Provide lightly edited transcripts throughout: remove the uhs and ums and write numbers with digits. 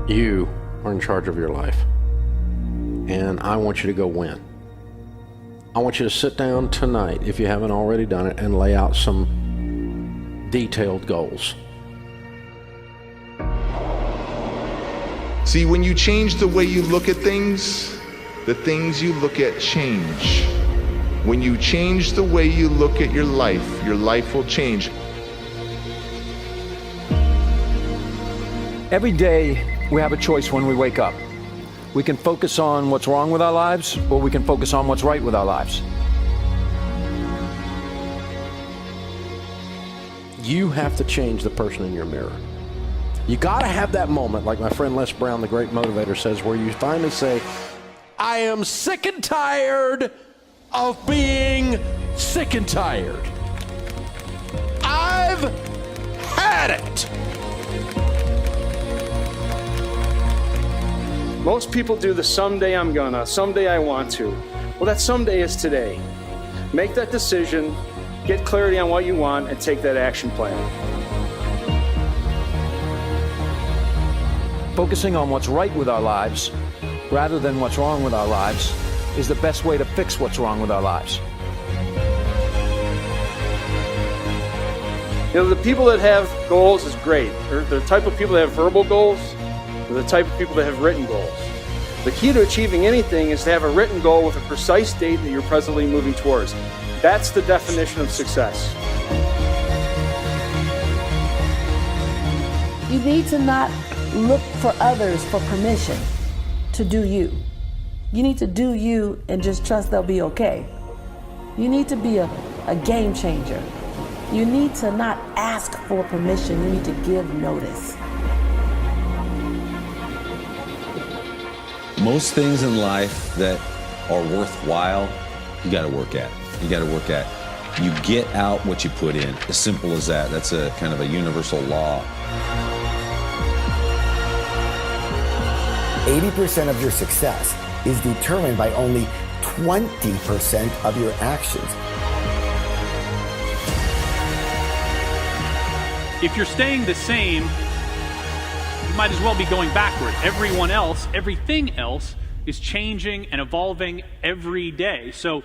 You are in charge of your life, and I want you to go win. I want you to sit down tonight, if you haven't already done it, and lay out some detailed goals. See, when you change the way you look at things, the things you look at change. When you change the way you look at your life will change. Every day, we have a choice when we wake up. We can focus on what's wrong with our lives, or we can focus on what's right with our lives. You have to change the person in your mirror. You gotta have that moment, like my friend Les Brown, the great motivator, says, where you finally say, I am sick and tired of being sick and tired. I've had it. Most people do the someday I'm gonna, someday I want to. Well, that someday is today. Make that decision, get clarity on what you want, and take that action plan. Focusing on what's right with our lives, rather than what's wrong with our lives, is the best way to fix what's wrong with our lives. You know, the people that have goals is great. They're the type of people that have verbal goals. They're the type of people that have written goals. The key to achieving anything is to have a written goal with a precise date that you're presently moving towards. That's the definition of success. You need to not look for others for permission to do you. You need to do you and just trust they'll be okay. You need to be a game changer. You need to not ask for permission, you need to give notice. Most things in life that are worthwhile, you gotta work at. You gotta work at. You get out what you put in. As simple as that. That's a kind of a universal law. 80% of your success is determined by only 20% of your actions. If you're staying the same, you might as well be going backward. Everyone else, everything else is changing and evolving every day. So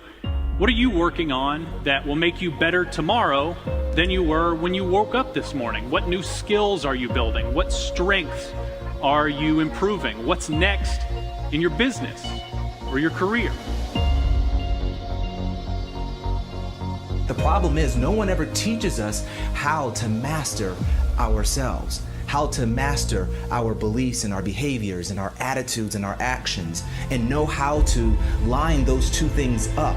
what are you working on that will make you better tomorrow than you were when you woke up this morning? What new skills are you building? What strengths are you improving? What's next in your business or your career? The problem is no one ever teaches us how to master ourselves, how to master our beliefs and our behaviors and our attitudes and our actions, and know how to line those two things up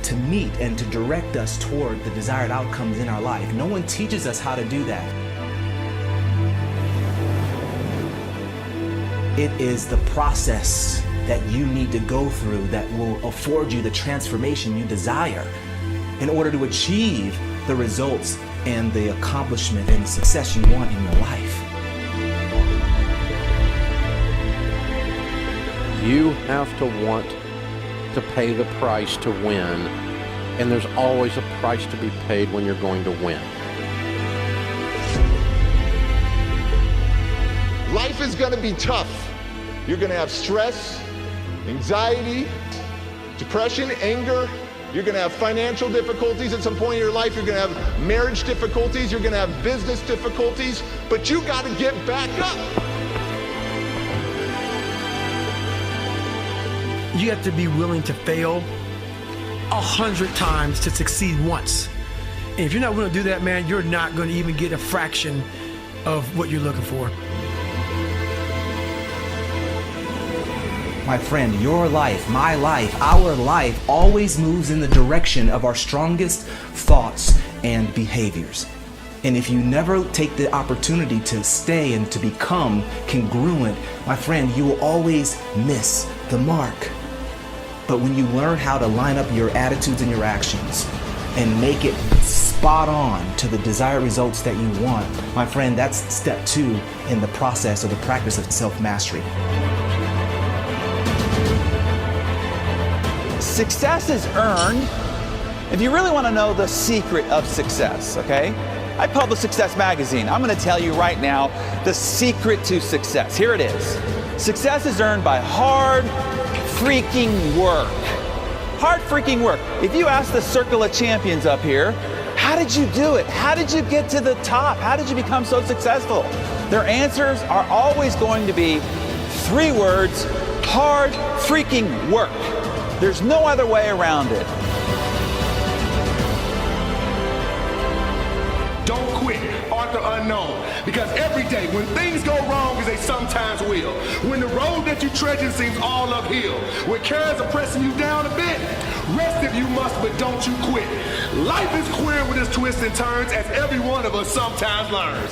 to meet and to direct us toward the desired outcomes in our life. No one teaches us how to do that. It is the process that you need to go through that will afford you the transformation you desire in order to achieve the results and the accomplishment and the success you want in your life. You have to want to pay the price to win, and there's always a price to be paid when you're going to win. Life is going to be tough. You're going to have stress, anxiety, depression, anger. You're going to have financial difficulties at some point in your life. You're going to have marriage difficulties. You're going to have business difficulties. But you got to get back up. You have to be willing to fail 100 times to succeed once. And if you're not willing to do that, man, you're not going to even get a fraction of what you're looking for. My friend, your life, my life, our life always moves in the direction of our strongest thoughts and behaviors. And if you never take the opportunity to stay and to become congruent, my friend, you will always miss the mark. But when you learn how to line up your attitudes and your actions and make it spot on to the desired results that you want, my friend, that's step 2 in the process or the practice of self-mastery. Success is earned. If you really want to know the secret of success, okay? I publish Success Magazine. I'm going to tell you right now the secret to success. Here it is. Success is earned by hard freaking work. Hard freaking work. If you ask the circle of champions up here, how did you do it? How did you get to the top? How did you become so successful? Their answers are always going to be 3 words: hard freaking work. There's no other way around it. Don't quit, author unknown, because every day when things go wrong, as they sometimes will, when the road that you treading seems all uphill, when cares are pressing you down a bit, rest if you must, but don't you quit. Life is queer with its twists and turns, as every one of us sometimes learns.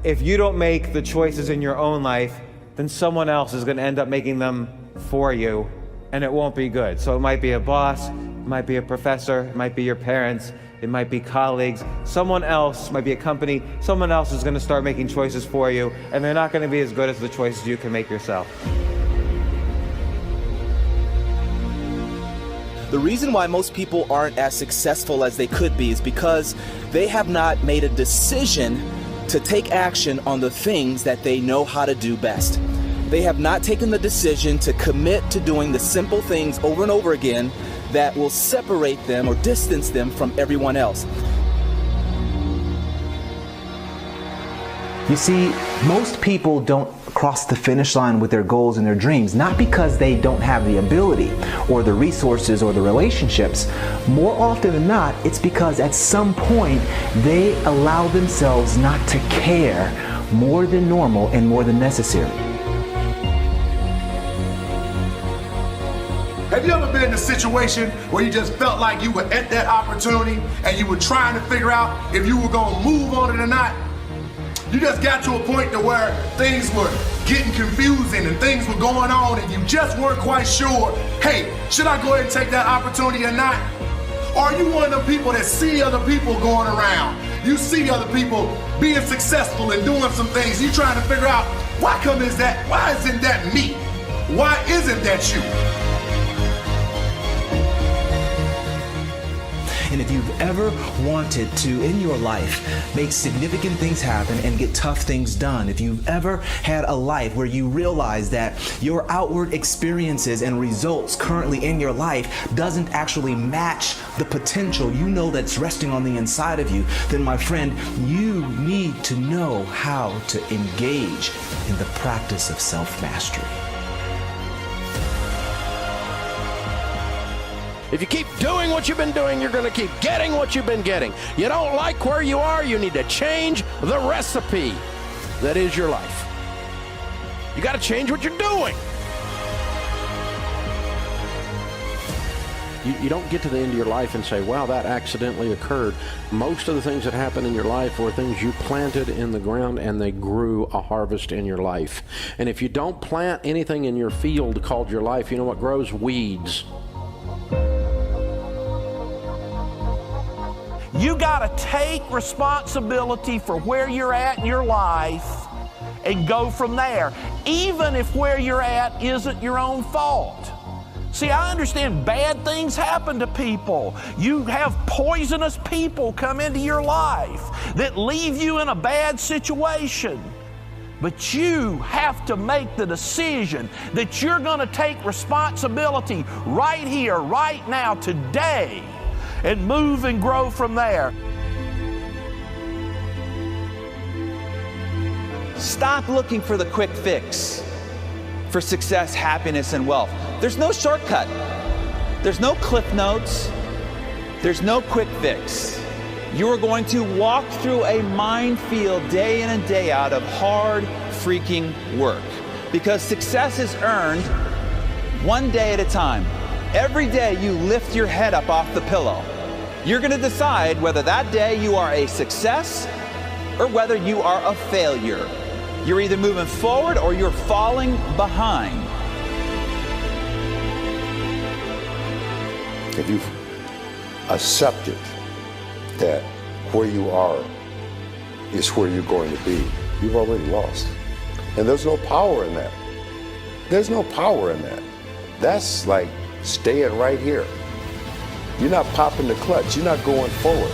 If you don't make the choices in your own life, then someone else is going to end up making them for you, and it won't be good. So it might be a boss, it might be a professor, it might be your parents, it might be colleagues, someone else, might be a company, someone else is going to start making choices for you, and they're not going to be as good as the choices you can make yourself. The reason why most people aren't as successful as they could be is because they have not made a decision to take action on the things that they know how to do best. They have not taken the decision to commit to doing the simple things over and over again that will separate them or distance them from everyone else. You see, most people don't cross the finish line with their goals and their dreams, not because they don't have the ability or the resources or the relationships. More often than not, it's because at some point they allow themselves not to care more than normal and more than necessary. Have you ever been in a situation where you just felt like you were at that opportunity and you were trying to figure out if you were going to move on it or not? You just got to a point to where things were getting confusing and things were going on and you just weren't quite sure, hey, should I go ahead and take that opportunity or not? Or are you one of the people that see other people going around? You see other people being successful and doing some things. You trying to figure out, why isn't that me? Why isn't that you? And if you've ever wanted to, in your life, make significant things happen and get tough things done, if you've ever had a life where you realize that your outward experiences and results currently in your life doesn't actually match the potential you know that's resting on the inside of you, then my friend, you need to know how to engage in the practice of self-mastery. If you keep doing what you've been doing, you're going to keep getting what you've been getting. You don't like where you are, you need to change the recipe that is your life. You got to change what you're doing. You don't get to the end of your life and say, wow, that accidentally occurred. Most of the things that happen in your life were things you planted in the ground and they grew a harvest in your life. And if you don't plant anything in your field called your life, you know what grows? Weeds. You got to take responsibility for where you're at in your life and go from there, even if where you're at isn't your own fault. See, I understand bad things happen to people. You have poisonous people come into your life that leave you in a bad situation. But you have to make the decision that you're going to take responsibility right here, right now, today, and move and grow from there. Stop looking for the quick fix for success, happiness, and wealth. There's no shortcut. There's no cliff notes. There's no quick fix. You are going to walk through a minefield day in and day out of hard freaking work, because success is earned one day at a time. Every day you lift your head up off the pillow, you're going to decide whether that day you are a success or whether you are a failure. You're either moving forward or you're falling behind. If you've accepted that where you are is where you're going to be, you've already lost. And there's no power in that. There's no power in that. That's like staying right here. You're not popping the clutch. You're not going forward.